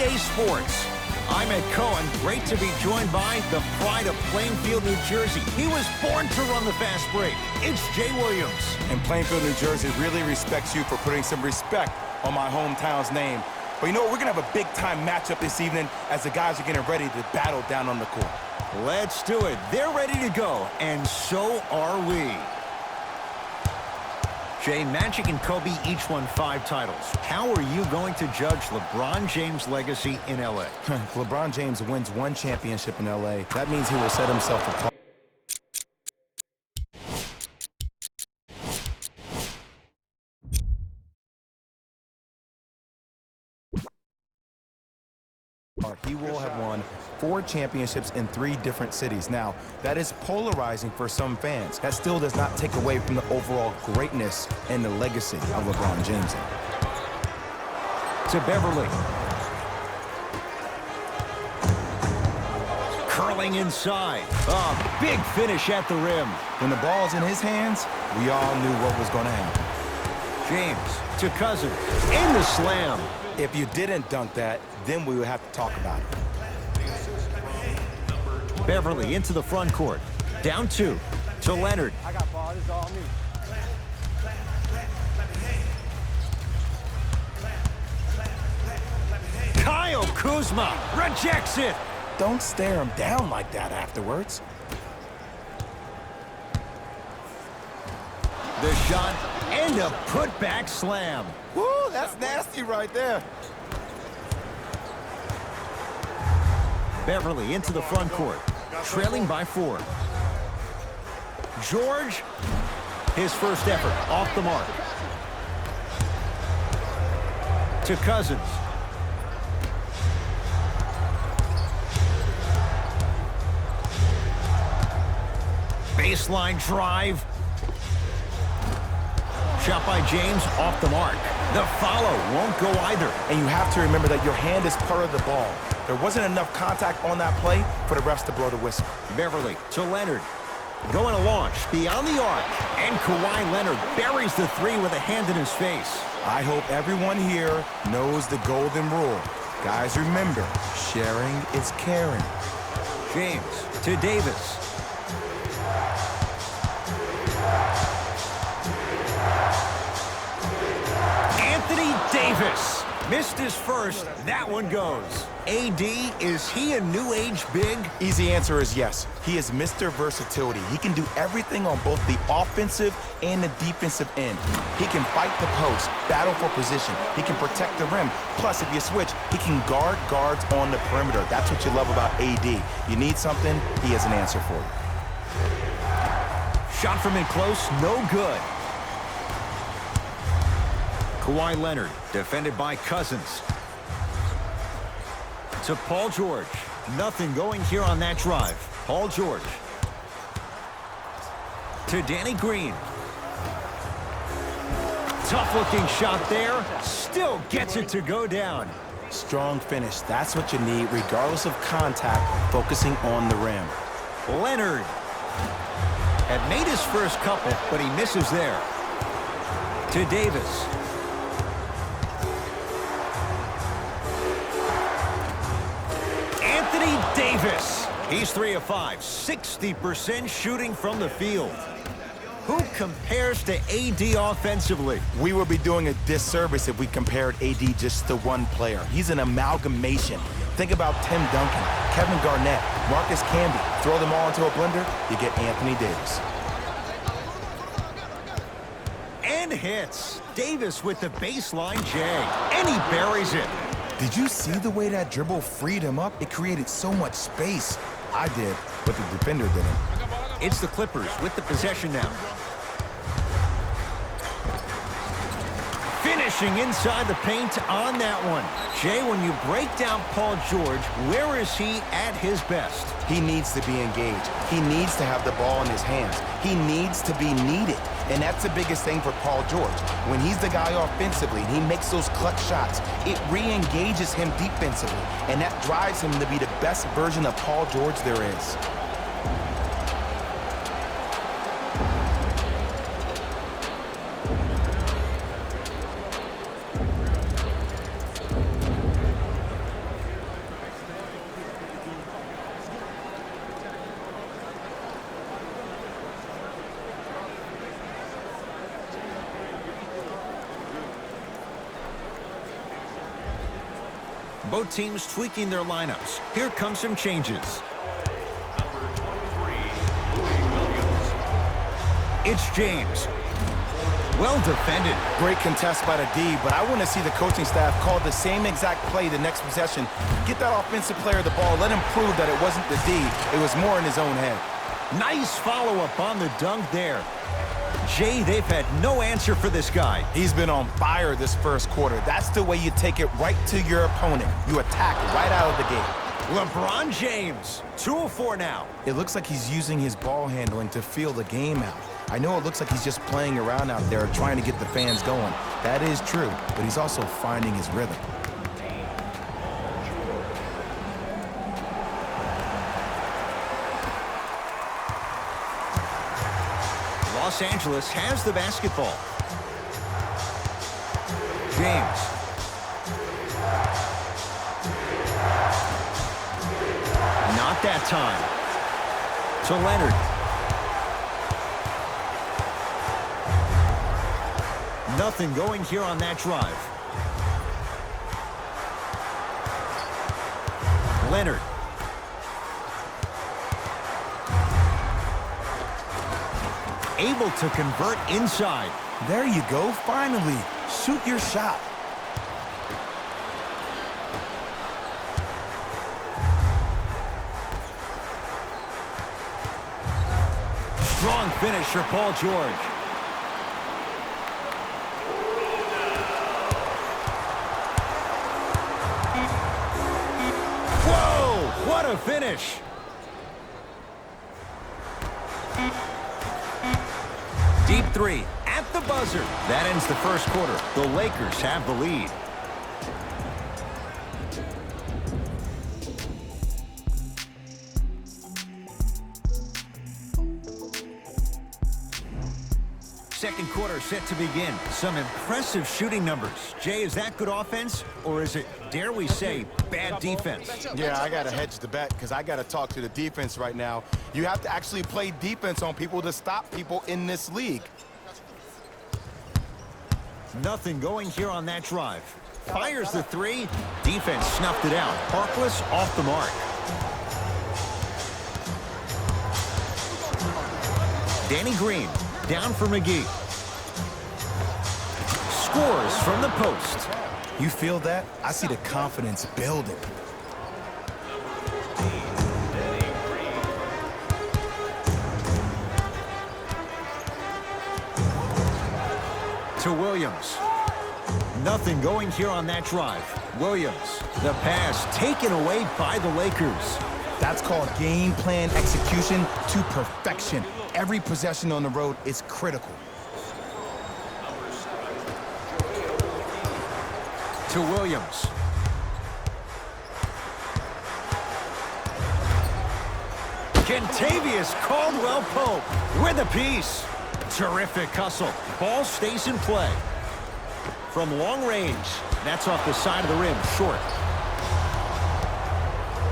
EA Sports. I'm Ed Cohen. Great to be joined by the pride of Plainfield, New Jersey. He was born to run the fast break. It's Jay Williams. And Plainfield, New Jersey really respects you for putting some respect on my hometown's name. But you know what? We're going to have a big-time matchup this evening as the guys are getting ready to battle down on the court. Let's do it. They're ready to go, and so are we. Jay, Magic and Kobe each won 5 titles. How are you going to judge LeBron James' legacy in L.A.? If LeBron James wins 1 championship in L.A., that means he will set himself apart. He will have won 4 championships in 3 different cities. Now, that is polarizing for some fans. That still does not take away from the overall greatness and the legacy of LeBron James. To Beverly. Curling inside. A big finish at the rim. When the ball's in his hands, we all knew what was going to happen. James to Cousins. In the slam. If you didn't dunk that, then we would have to talk about it. Beverly into the front court. Down 2 to Leonard. I got ball. This is all me. Kyle Kuzma rejects it. Don't stare him down like that afterwards. The shot and a putback slam. Woo, that's nasty right there. Beverly into the front court, trailing by 4. George, his first effort, off the mark. To Cousins. Baseline drive. Shot by James, off the mark. The follow won't go either. And you have to remember that your hand is part of the ball. There wasn't enough contact on that play for the refs to blow the whistle. Beverly to Leonard. Going to launch beyond the arc. And Kawhi Leonard buries the 3 with a hand in his face. I hope everyone here knows the golden rule. Guys, remember, sharing is caring. James to Davis. Anthony Davis missed his first. That one goes. AD, is he a new age big? Easy answer is yes. He is Mr. Versatility. He can do everything on both the offensive and the defensive end. He can fight the post, battle for position. He can protect the rim. Plus, if you switch, he can guard guards on the perimeter. That's what you love about AD. You need something, he has an answer for you. Shot from in close, no good. Kawhi Leonard, defended by Cousins. To Paul George. Nothing going here on that drive. Paul George. To Danny Green. Tough-looking shot there. Still gets it to go down. Strong finish. That's what you need, regardless of contact, focusing on the rim. Leonard had made his first couple, but he misses there. To Davis. Davis. He's 3 of 5, 60% shooting from the field. Who compares to AD offensively? We would be doing a disservice if we compared AD just to one player. He's an amalgamation. Think about Tim Duncan, Kevin Garnett, Marcus Camby. Throw them all into a blender, you get Anthony Davis. And hits. Davis with the baseline J. And he buries it. Did you see the way that dribble freed him up? It created so much space. I did, but the defender didn't. It's the Clippers with the possession now. Finishing inside the paint on that one. Jay, when you break down Paul George, where is he at his best? He needs to be engaged. He needs to have the ball in his hands. He needs to be needed. And that's the biggest thing for Paul George. When he's the guy offensively and he makes those clutch shots, it re-engages him defensively. And that drives him to be the best version of Paul George there is. Both teams tweaking their lineups. Here come some changes. It's James. Well defended. Great contest by the D, but I want to see the coaching staff call the same exact play the next possession. Get that offensive player the ball. Let him prove that it wasn't the D. It was more in his own head. Nice follow-up on the dunk there. Jay, they've had no answer for this guy. He's been on fire this first quarter. That's the way you take it right to your opponent. You attack right out of the gate. LeBron James, 2 of 4 now. It looks like he's using his ball handling to feel the game out. I know it looks like he's just playing around out there trying to get the fans going. That is true, but he's also finding his rhythm. Los Angeles has the basketball. James. Not that time. To Leonard. Nothing going here on that drive. Leonard. Able to convert inside. There you go, finally. Shoot your shot. Strong finish for Paul George. Whoa, what a finish. Deep three at the buzzer. That ends the first quarter. The Lakers have the lead. Second quarter set to begin. Some impressive shooting numbers. Jay, is that good offense, or is it, dare we say, bad defense? Yeah, I got to hedge the bet because I got to talk to the defense right now. You have to actually play defense on people to stop people in this league. Nothing going here on that drive. Fires the three. Defense snuffed it out. Harkless off the mark. Danny Green down for McGee. Scores from the post. You feel that? I see the confidence building. To Williams. Nothing going here on that drive. Williams, the pass taken away by the Lakers. That's called game plan execution to perfection. Every possession on the road is critical. To Williams. Kentavious Caldwell-Pope with a piece. Terrific hustle. Ball stays in play. From long range, that's off the side of the rim, short.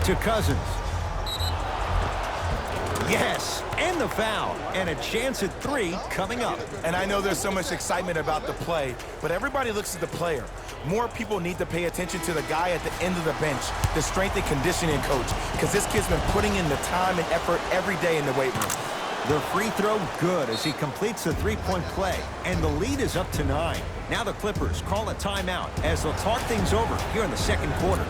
To Cousins. Yes, and the foul. And a chance at three coming up. And I know there's so much excitement about the play, but everybody looks at the player. More people need to pay attention to the guy at the end of the bench, the strength and conditioning coach, because this kid's been putting in the time and effort every day in the weight room. The free throw good as he completes the three-point play, and the lead is up to 9. Now the Clippers call a timeout as they'll talk things over here in the second quarter.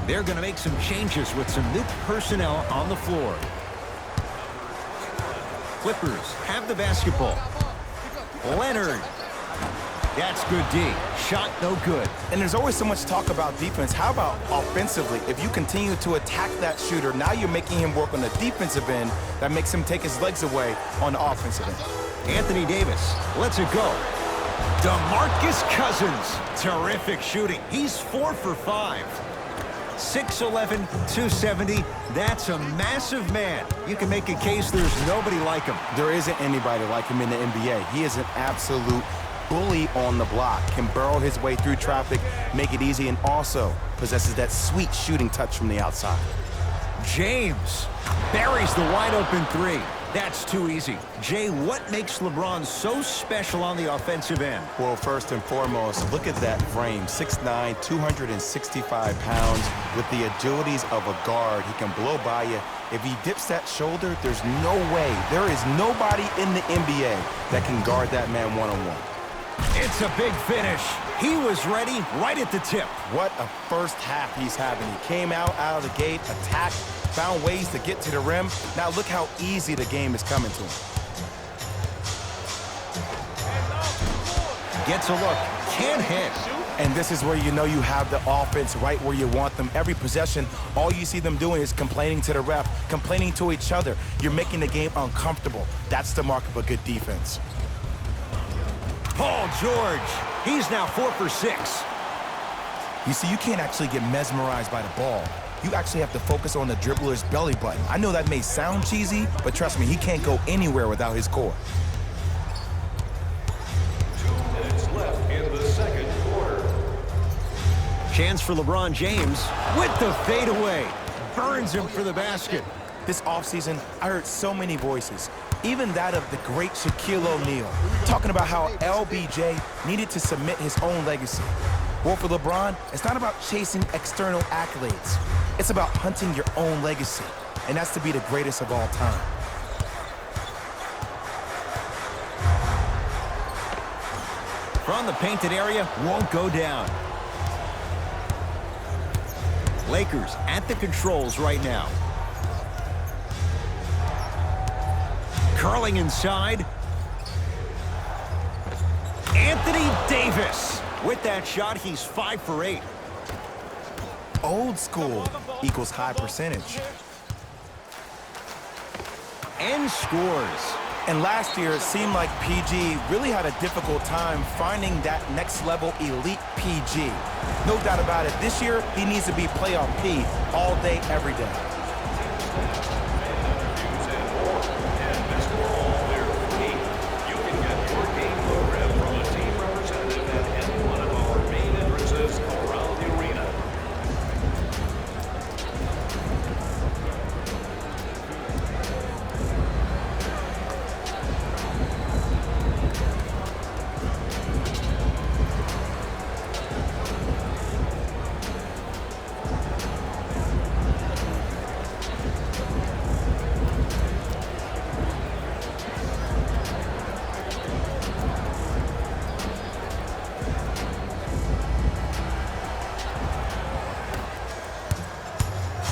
They're going to make some changes with some new personnel on the floor. Clippers have the basketball. Leonard. That's good D. Shot no good. And there's always so much talk about defense. How about offensively? If you continue to attack that shooter, now you're making him work on the defensive end. That makes him take his legs away on the offensive end. Anthony Davis lets it go. DeMarcus Cousins. Terrific shooting. He's 4 for 5. 6'11", 270. That's a massive man. You can make a case there's nobody like him. There isn't anybody like him in the NBA. He is an absolute bully on the block, can burrow his way through traffic, make it easy, and also possesses that sweet shooting touch from the outside. James buries the wide-open 3. That's too easy. Jay, what makes LeBron so special on the offensive end? Well, first and foremost, look at that frame. 6'9", 265 pounds with the agilities of a guard. He can blow by you. If he dips that shoulder, there's no way. There is nobody in the NBA that can guard that man one-on-one. It's a big finish. He was ready right at the tip. What a first half he's having. He came out of the gate, attacked, found ways to get to the rim. Now look how easy the game is coming to him. Gets a look, can't hit. And this is where you know you have the offense right where you want them. Every possession, all you see them doing is complaining to the ref, complaining to each other. You're making the game uncomfortable. That's the mark of a good defense. Paul George, he's now 4 for 6. You see, you can't actually get mesmerized by the ball. You actually have to focus on the dribbler's belly button. I know that may sound cheesy, but trust me, he can't go anywhere without his core. 2 minutes left in the second quarter. Chance for LeBron James with the fadeaway. Burns him for the basket. This offseason, I heard so many voices, even that of the great Shaquille O'Neal, talking about how LBJ needed to submit his own legacy. Well, for LeBron, it's not about chasing external accolades. It's about hunting your own legacy, and that's to be the greatest of all time. From the painted area, won't go down. Lakers at the controls right now. Curling inside. Anthony Davis. With that shot, he's 5 for 8. Old school equals high percentage. And scores. And last year, it seemed like PG really had a difficult time finding that next level elite PG. No doubt about it, this year, he needs to be playoff P all day, every day.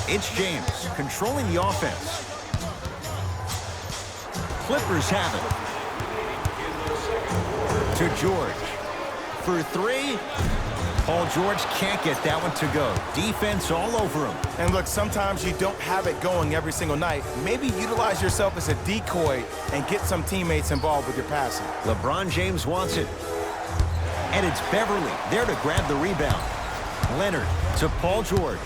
It's James controlling the offense. Clippers have it. To George. For 3. Paul George can't get that one to go. Defense all over him. And look, sometimes you don't have it going every single night. Maybe utilize yourself as a decoy and get some teammates involved with your passing. LeBron James wants it. And it's Beverly there to grab the rebound. Leonard to Paul George.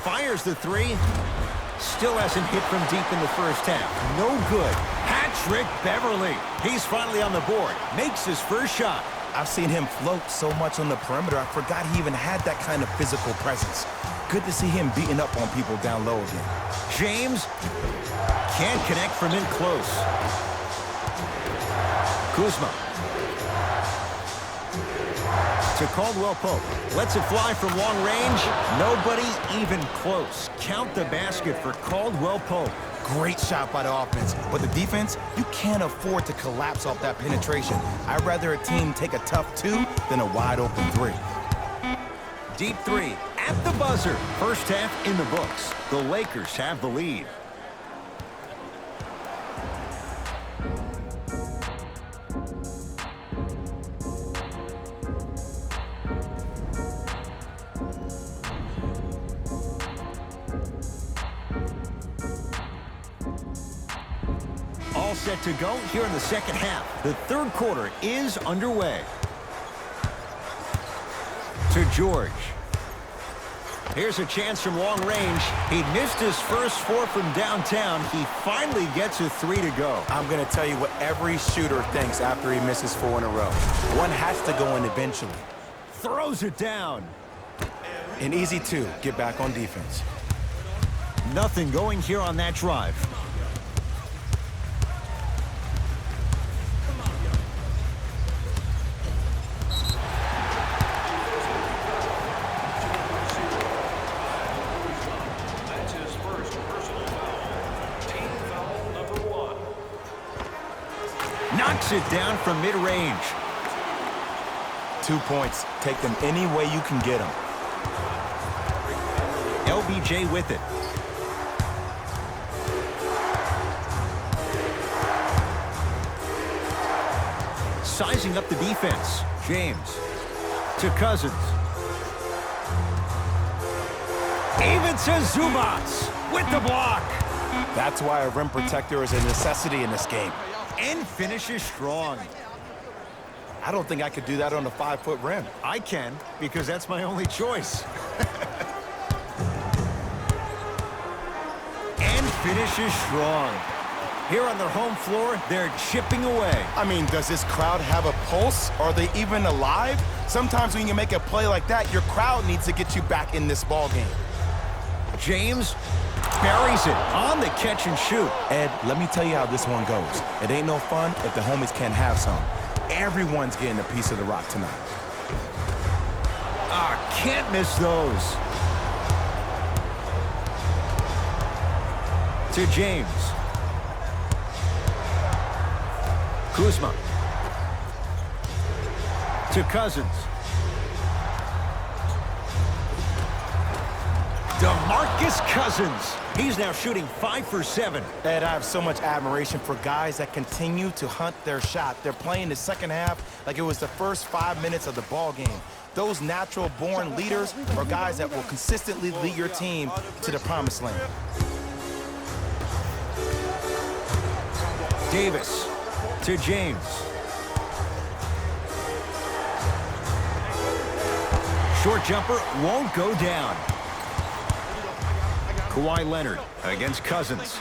Fires the 3. Still hasn't hit from deep in the first half. No good. Patrick Beverly. He's finally on the board. Makes his first shot. I've seen him float so much on the perimeter, I forgot he even had that kind of physical presence. Good to see him beating up on people down low again. James can't connect from in close. Kuzma. To Caldwell Pope. Lets it fly from long range. Nobody even close. Count the basket for Caldwell Pope. Great shot by the offense, but the defense, you can't afford to collapse off that penetration. I'd rather a team take a tough 2 than a wide open 3. Deep 3 at the buzzer. First half in the books. The Lakers have the lead. all set to go here in the second half. The third quarter is underway. To George. Here's a chance from long range. He missed his first 4 from downtown. He finally gets a 3 to go. I'm going to tell you what every shooter thinks after he misses 4 in a row. One has to go in eventually. Throws it down. An easy 2. Get back on defense. Nothing going here on that drive. That's his first personal foul. Team foul number 1. Knocks it down from mid-range. 2 points. Take them any way you can get them. LBJ with it. Sizing up the defense. James to Cousins. Even to Zubats with the block. That's why a rim protector is a necessity in this game. And finishes strong. I don't think I could do that on a 5-foot rim. I can, because that's my only choice. And finishes strong. Here on their home floor, they're chipping away. I mean, does this crowd have a pulse? Are they even alive? Sometimes when you make a play like that, your crowd needs to get you back in this ball game. James buries it on the catch and shoot. Ed, let me tell you how this one goes. It ain't no fun if the homies can't have some. Everyone's getting a piece of the rock tonight. Can't miss those. To James. Kuzma. To Cousins. DeMarcus Cousins. He's now shooting 5 for 7. Ed, I have so much admiration for guys that continue to hunt their shot. They're playing the second half like it was the first 5 minutes of the ball game. Those natural-born leaders are guys that will consistently lead your team to the promised land. Davis to James. Short jumper won't go down. Kawhi Leonard against Cousins.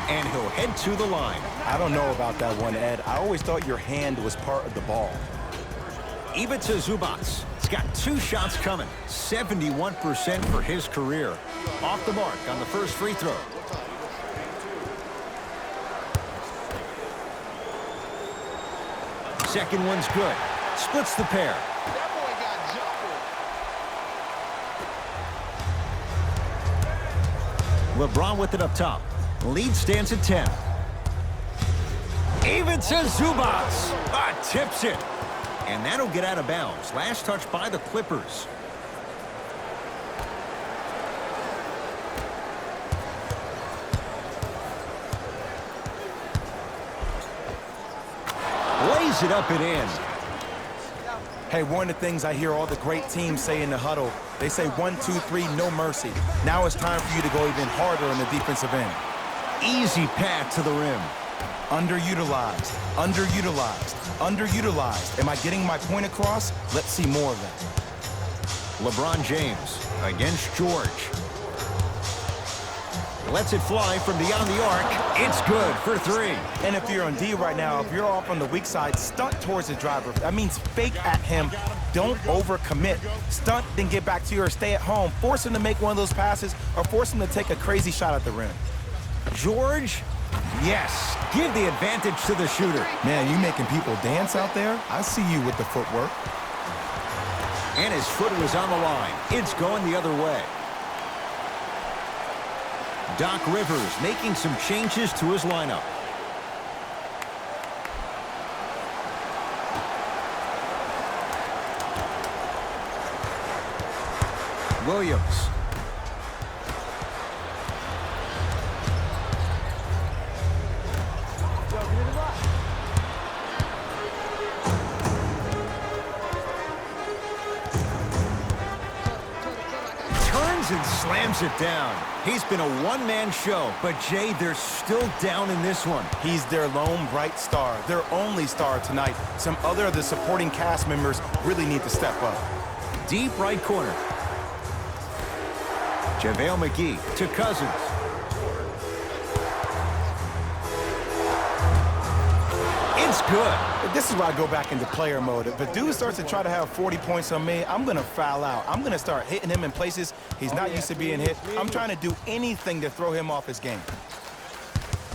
And he'll head to the line. I don't know about that one, Ed. I always thought your hand was part of the ball. Even to Zubats. He's got 2 shots coming. 71% for his career. Off the mark on the first free throw. Second one's good. Splits the pair. LeBron with it up top. Lead stands at 10. Even to Zubats. Tips it. And that'll get out of bounds. Last touch by the Clippers. Lays it up and in. Hey, one of the things I hear all the great teams say in the huddle, they say 1, 2, 3, no mercy. Now it's time for you to go even harder on the defensive end. Easy path to the rim. Underutilized, underutilized, underutilized. Am I getting my point across? Let's see more of that. LeBron James against George. Lets it fly from beyond the arc. It's good for 3. And if you're on D right now, if you're off on the weak side, stunt towards the driver. That means fake at him. Don't overcommit. Stunt, then get back to your stay at home. Force him to make one of those passes or force him to take a crazy shot at the rim. George, yes. Give the advantage to the shooter. Man, you making people dance out there? I see you with the footwork. And his foot was on the line. It's going the other way. Doc Rivers making some changes to his lineup. Williams. goes and slams it down. He's been a one-man show, but Jay, they're still down in this one. He's their lone bright star, their only star tonight. Some other of the supporting cast members really need to step up. Deep right corner. JaVale McGee to Cousins. It's good. This is why I go back into player mode. If a dude starts to try to have 40 points on me, I'm going to foul out. I'm going to start hitting him in places he's not used to being hit. I'm trying to do anything to throw him off his game.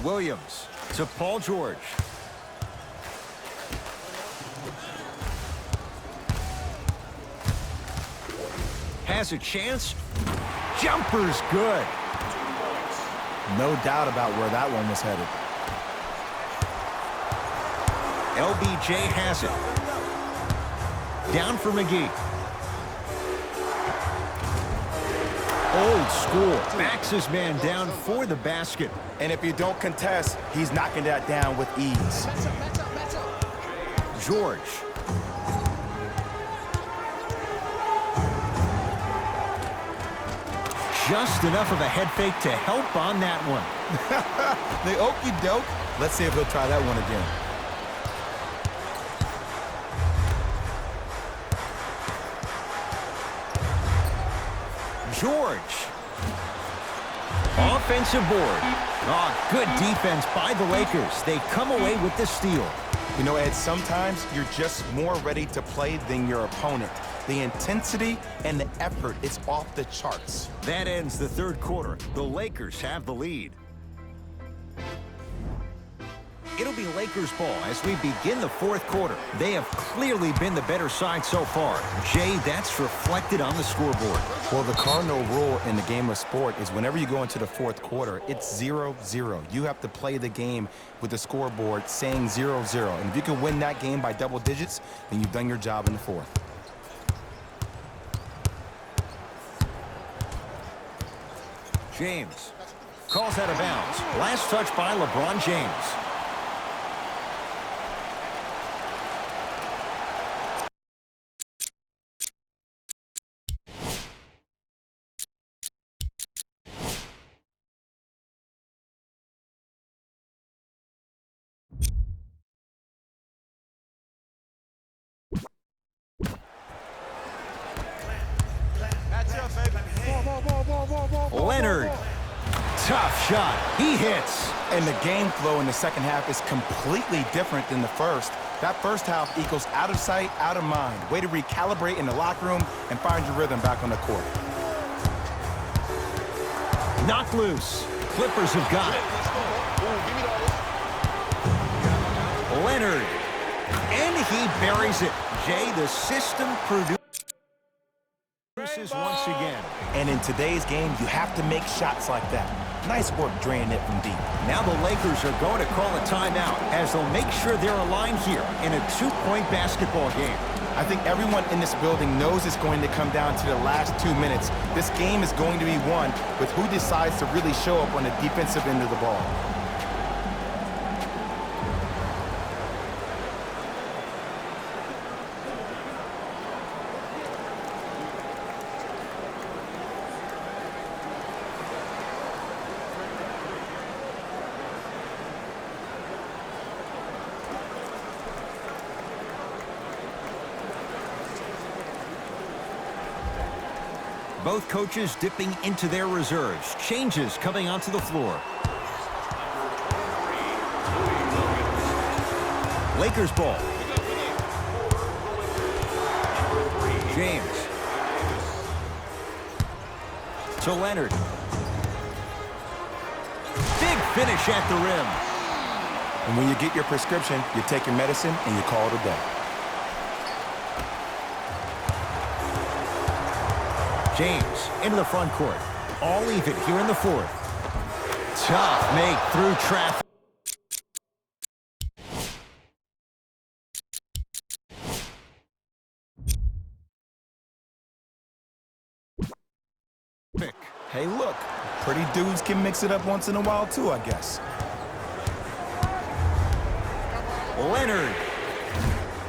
Williams to Paul George. Has a chance. Jumper's good. No doubt about where that one was headed. LBJ has it. Down for McGee. Old school. Backs his man down for the basket. And if you don't contest, he's knocking that down with ease. George. Just enough of a head fake to help on that one. The okey doke. Let's see if he'll try that one again. George. Offensive board. Oh, good defense by the Lakers. They come away with the steal. You know, Ed, sometimes you're just more ready to play than your opponent. The intensity and the effort is off the charts. That ends the third quarter. The Lakers have the lead. It'll be Lakers ball as we begin the fourth quarter. They have clearly been the better side so far. Jay, that's reflected on the scoreboard. Well, the cardinal rule in the game of sport is whenever you go into the fourth quarter, it's 0-0. You have to play the game with the scoreboard saying 0-0. And if you can win that game by double digits, then you've done your job in the fourth. James calls out of bounds. Last touch by LeBron James. Leonard. Tough shot. He hits. And the game flow in the second half is completely different than the first. That first half equals out of sight, out of mind. Way to recalibrate in the locker room and find your rhythm back on the court. Knocked loose. Clippers have got it. Leonard. And he buries it. Jay, the system produces once again. And in today's game, you have to make shots like that. Nice work draining it from deep. Now the Lakers are going to call a timeout as they'll make sure they're aligned here in a two-point basketball game. I think everyone in this building knows it's going to come down to the last 2 minutes. This game is going to be won with who decides to really show up on the defensive end of the ball. Both coaches dipping into their reserves. Changes coming onto the floor. Lakers ball. James. To Leonard. Big finish at the rim. And when you get your prescription, you take your medicine and you call it a day. James into the front court. All even here in the fourth. Tough make through traffic. Hey, look, pretty dudes can mix it up once in a while too, I guess. Leonard.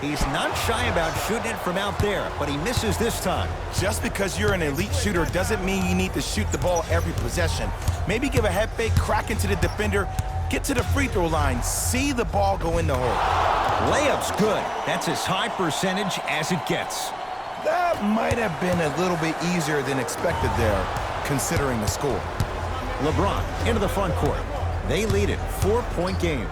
He's not shy about shooting it from out there, but he misses this time. Just because you're an elite shooter doesn't mean you need to shoot the ball every possession. Maybe give a head fake, crack into the defender, get to the free throw line, see the ball go in the hole. Layup's good. That's as high percentage as it gets. That might have been a little bit easier than expected there, considering the score. LeBron into the front court. They lead it, 4-point game.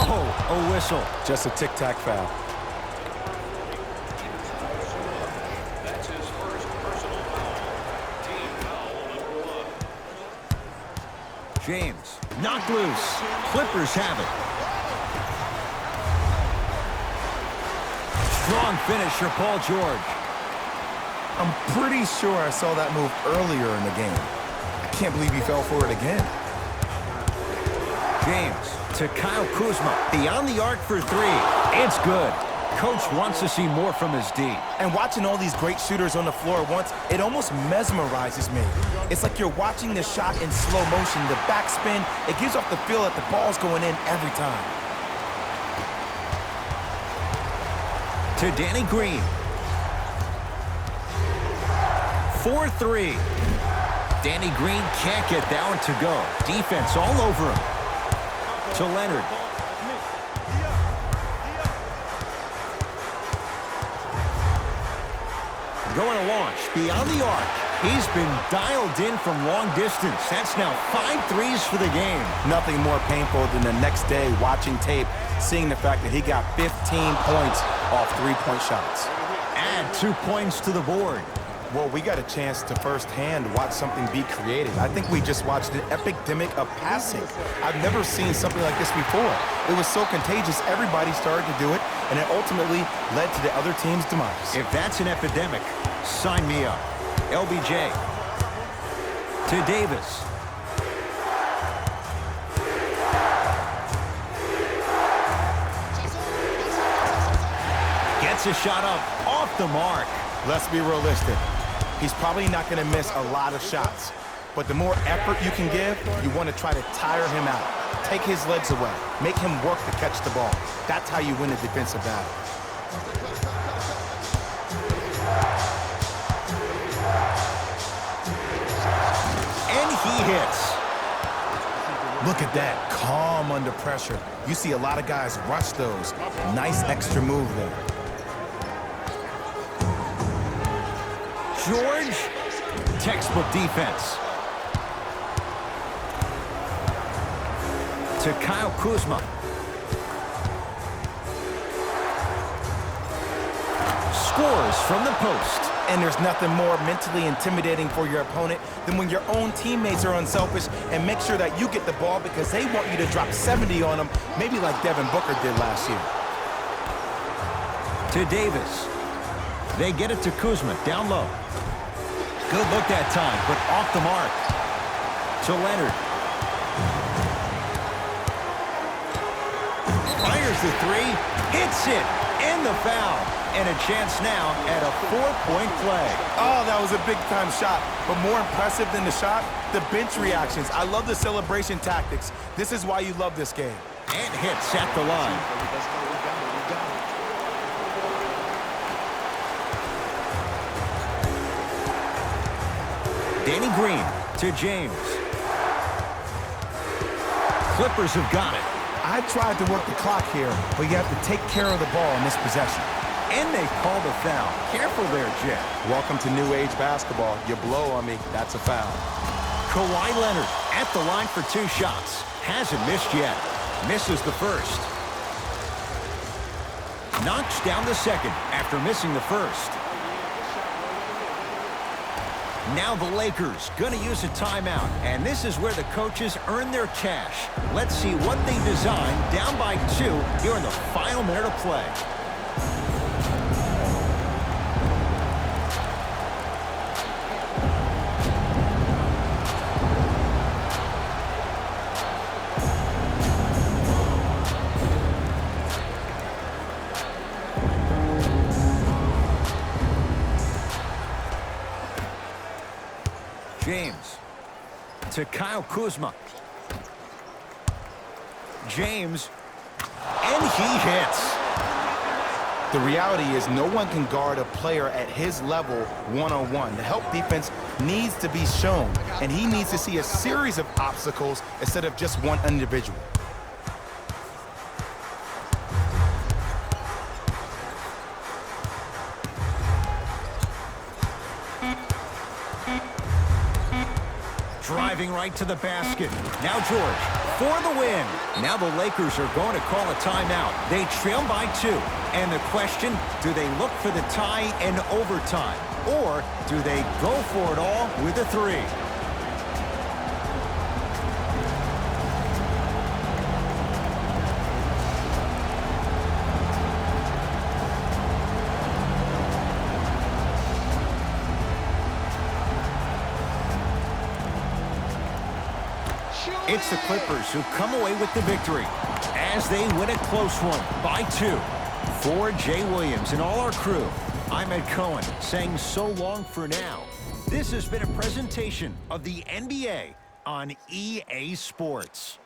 Oh, a whistle. Just a tic-tac foul. That's his first personal foul. Team foul number 1. James, knocked loose. Clippers have it. Strong finisher, Paul George. I'm pretty sure I saw that move earlier in the game. I can't believe he fell for it again. James to Kyle Kuzma. Beyond the arc for three. It's good. Coach wants to see more from his D. And watching all these great shooters on the floor at once, it almost mesmerizes me. It's like you're watching the shot in slow motion, the backspin. It gives off the feel that the ball's going in every time. To Danny Green. 4-3. Danny Green can't get that one to go. Defense all over him. To Leonard. Going to launch beyond the arc. He's been dialed in from long distance. That's now 5 threes for the game. Nothing more painful than the next day watching tape, seeing the fact that he got 15 points off three-point shots. Add 2 points to the board. Well, we got a chance to firsthand watch something be created. I think we just watched an epidemic of passing. I've never seen something like this before. It was so contagious, everybody started to do it, and it ultimately led to the other team's demise. If that's an epidemic, sign me up. LBJ. To Davis. Gets a shot up off the mark. Let's be realistic. He's probably not going to miss a lot of shots. But the more effort you can give, you want to try to tire him out. Take his legs away. Make him work to catch the ball. That's how you win a defensive battle. And he hits. Look at that, calm under pressure. You see a lot of guys rush those. Nice extra move there. George, textbook defense. To Kyle Kuzma. Scores from the post. And there's nothing more mentally intimidating for your opponent than when your own teammates are unselfish and make sure that you get the ball because they want you to drop 70 on them, maybe like Devin Booker did last year. To Davis. They get it to Kuzma, down low. Good look that time, but off the mark. To Leonard. Fires the three, hits it, and the foul. And a chance now at a 4-point play. Oh, that was a big-time shot. But more impressive than the shot, the bench reactions. I love the celebration tactics. This is why you love this game. And hits at the line. Danny Green to James. Clippers have got it. I tried to work the clock here, but you have to take care of the ball in this possession. And they call the foul. Careful there, Jet. Welcome to new age basketball. You blow on me, that's a foul. Kawhi Leonard at the line for 2 shots. Hasn't missed yet. Misses the first. Knocks down the second after missing the first. Now the Lakers going to use a timeout, and this is where the coaches earn their cash. Let's see what they design down by 2 here in the final minute of play. James to Kyle Kuzma. James And he hits. The reality is no one can guard a player at his level one-on-one. The help defense needs to be shown, and he needs to see a series of obstacles instead of just one individual. Driving right to the basket. Now George for the win. Now the Lakers are going to call a timeout. They trail by 2. And the question, do they look for the tie in overtime? Or do they go for it all with a 3? It's the Clippers who come away with the victory as they win a close one by 2. For Jay Williams and all our crew, I'm Ed Cohen saying so long for now. This has been a presentation of the NBA on EA Sports.